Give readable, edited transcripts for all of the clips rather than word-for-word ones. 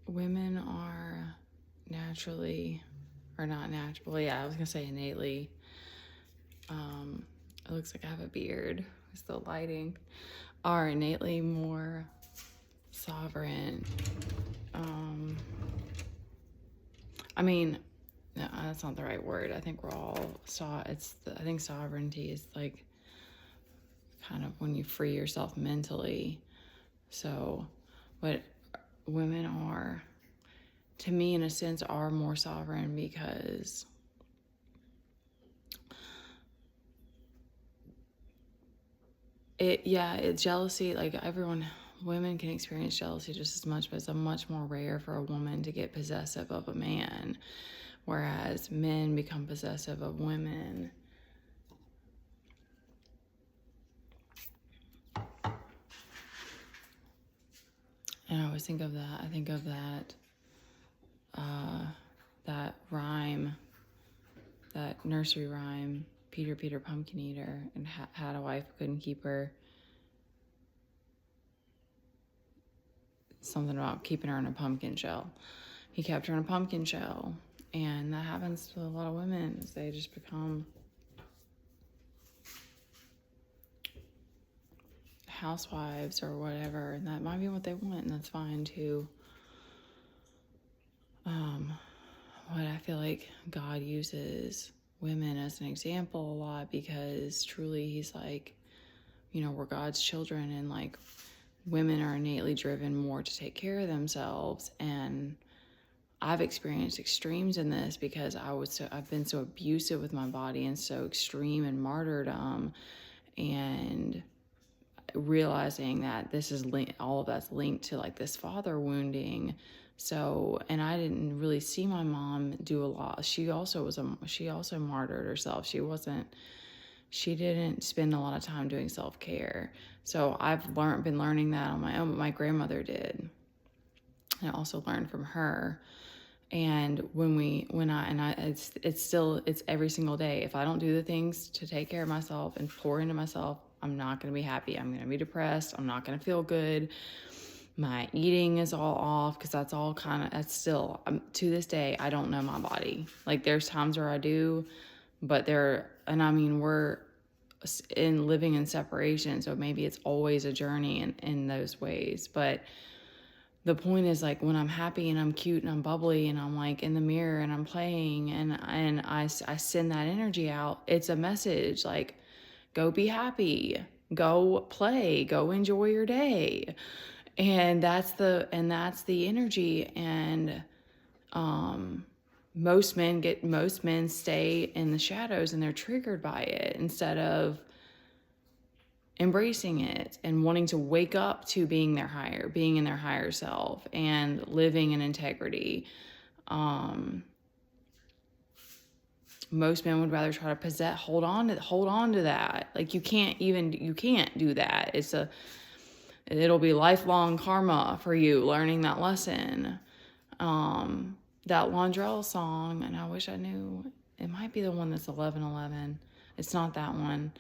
women are naturally, or not naturally, yeah, I was gonna say innately. It looks like I have a beard. It's the lighting. Are innately more sovereign. I mean, no, that's not the right word. I think we're all I think sovereignty is like kind of when you free yourself mentally. So, what women are, to me, in a sense, are more sovereign because it's jealousy. Like women can experience jealousy just as much, but it's a much more rare for a woman to get possessive of a man, whereas men become possessive of women. And I always think of that. I think of that rhyme, that nursery rhyme, Peter, Peter, pumpkin eater, and had a wife who couldn't keep her. Something about keeping her in a pumpkin shell. He kept her in a pumpkin shell. And that happens to a lot of women, is they just become housewives or whatever, and that might be what they want, and that's fine too. What I feel like God uses women as an example a lot, because truly he's like, we're God's children, and like women are innately driven more to take care of themselves. And I've experienced extremes in this because I've been so abusive with my body and so extreme in martyrdom, and realizing that this is all of that's linked to like this father wounding. So, and I didn't really see my mom do a lot. She also martyred herself. She didn't spend a lot of time doing self-care. So I've been learning that on my own, but my grandmother did. And I also learned from her. And it's every single day. If I don't do the things to take care of myself and pour into myself, I'm not going to be happy. I'm going to be depressed. I'm not going to feel good. My eating is all off, because that's still, to this day, I don't know my body. Like there's times where I do, but we're living in separation. So maybe it's always a journey in those ways. But the point is, like, when I'm happy and I'm cute and I'm bubbly and I'm like in the mirror and I'm playing and I send that energy out, it's a message like, go be happy, go play, go enjoy your day. And that's the energy. And most men stay in the shadows, and they're triggered by it instead of embracing it and wanting to wake up to being in their higher self and living in integrity. Most men would rather try to hold on to that. Like you can't do that. It'll be lifelong karma for you learning that lesson. That Londrell song, and I wish I knew, it might be the one that's 11:11. It's not that one.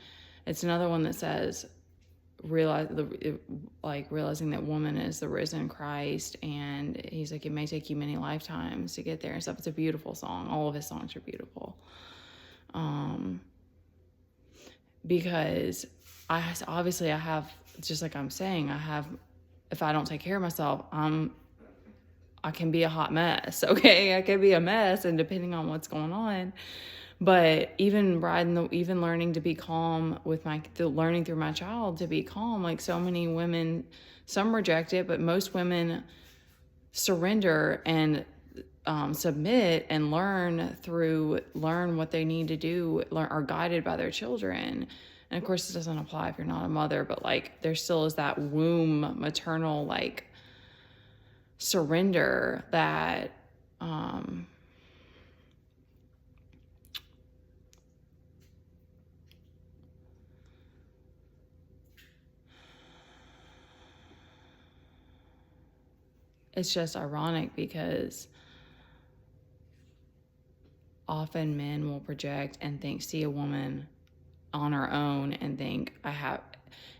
It's another one that says, realizing that woman is the risen Christ, and he's like, it may take you many lifetimes to get there and stuff. It's a beautiful song. All of his songs are beautiful. Because I have, just like I'm saying, if I don't take care of myself, I can be a hot mess. Okay, I can be a mess, and depending on what's going on. But even learning to be calm with learning through my child to be calm, like so many women, some reject it, but most women surrender and submit and learn what they need to do, are guided by their children. And of course, this doesn't apply if you're not a mother, but like there still is that womb maternal like surrender that it's just ironic, because often men will project and see a woman on her own and think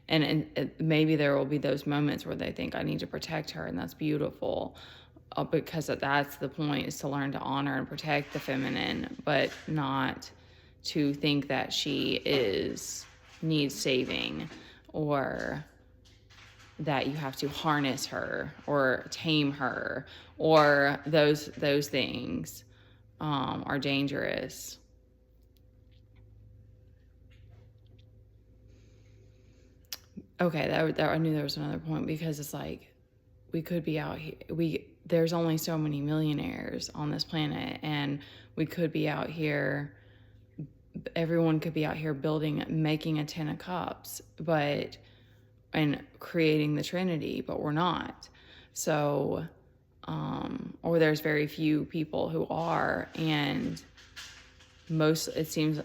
and maybe there will be those moments where they think I need to protect her, and that's beautiful. because that's the point, is to learn to honor and protect the feminine, but not to think that she needs saving, or that you have to harness her or tame her, or those things are dangerous. Okay, that I knew there was another point, because it's like, we could be out here, there's only so many millionaires on this planet, and we could be out here, everyone could be out here making a 10 of cups, and creating the Trinity, but we're not. So, or there's very few people who are, and it seems,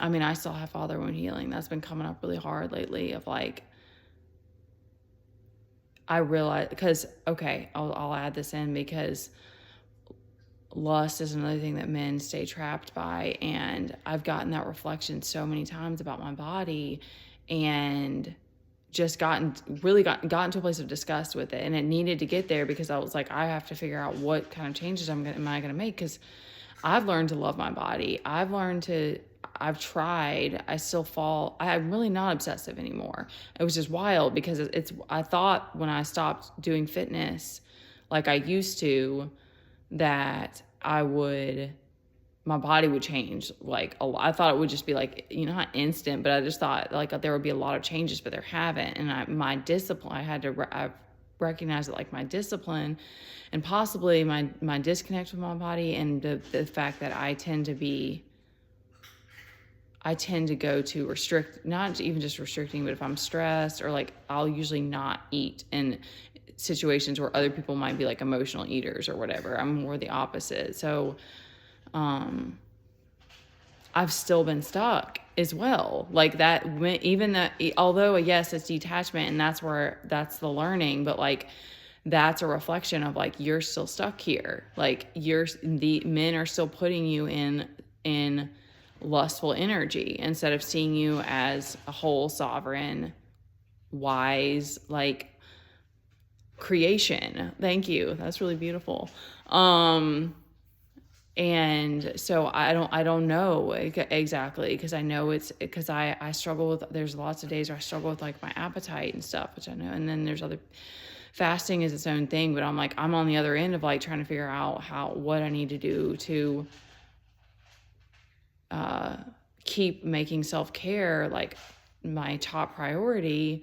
I mean, I still have father wound healing. That's been coming up really hard lately, of like, I realize, because, okay, I'll add this in, because lust is another thing that men stay trapped by. And I've gotten that reflection so many times about my body, and just gotten to a place of disgust with it. And it needed to get there, because I was like, I have to figure out what kind of changes am I going to make? Because I've learned to love my body. I've tried. I still fall. I'm really not obsessive anymore. It was just wild, because I thought when I stopped doing fitness like I used to, that my body would change. Like, I thought it would just be like, not instant, but I just thought like there would be a lot of changes, but there haven't. And my discipline, I've recognized that, like, my discipline, and possibly my disconnect with my body, and the fact that I tend to go to restrict, not even just restricting, but if I'm stressed, or like, I'll usually not eat in situations where other people might be like emotional eaters or whatever. I'm more the opposite. So, I've still been stuck as well. Like that, although yes, it's detachment, and that's the learning, but like, that's a reflection of like, you're still stuck here. Like, the men are still putting you in lustful energy, instead of seeing you as a whole, sovereign, wise, like, creation. Thank you. That's really beautiful. And so I don't know exactly, because I know because I struggle with, there's lots of days where I struggle with like my appetite and stuff, which I know. And then there's fasting is its own thing, but I'm on the other end of like trying to figure out what I need to do to keep making self-care like my top priority,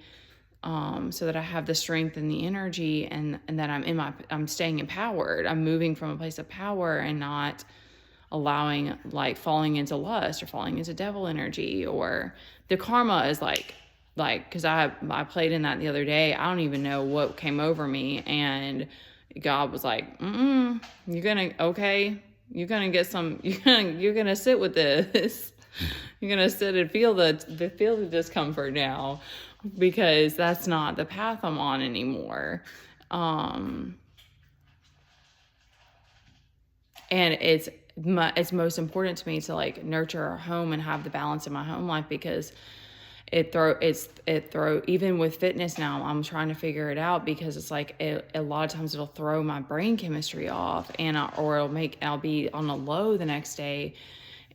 so that I have the strength and the energy, and that I'm staying empowered. I'm moving from a place of power, and not allowing, like, falling into lust or falling into devil energy, or the karma is like, because I played in that the other day. I don't even know what came over me, and God was like, you're gonna get some, you're gonna sit with this. You're gonna sit and feel the discomfort now, because that's not the path I'm on anymore. And it's most important to me to like nurture our home and have the balance in my home life, because even with fitness now, I'm trying to figure it out, because it's like a lot of times it'll throw my brain chemistry off, and I'll be on a low the next day,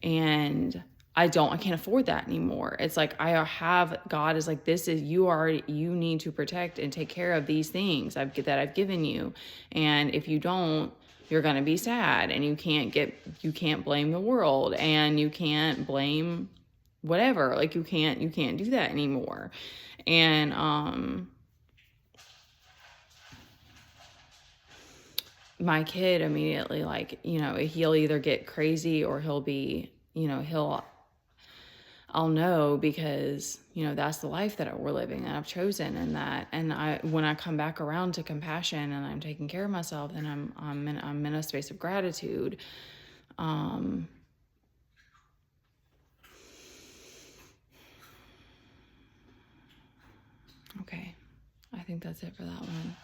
and I can't afford that anymore. It's like, God is like, you need to protect and take care of these things that I've given you. And if you don't, you're going to be sad, and you can't blame the world, and you can't blame whatever. Like, you can't do that anymore. And, my kid immediately, like, he'll either get crazy, or he'll be, I'll know, because, that's the life that we're living, that I've chosen. And when I come back around to compassion, and I'm taking care of myself, then I'm in a space of gratitude. Okay. I think that's it for that one.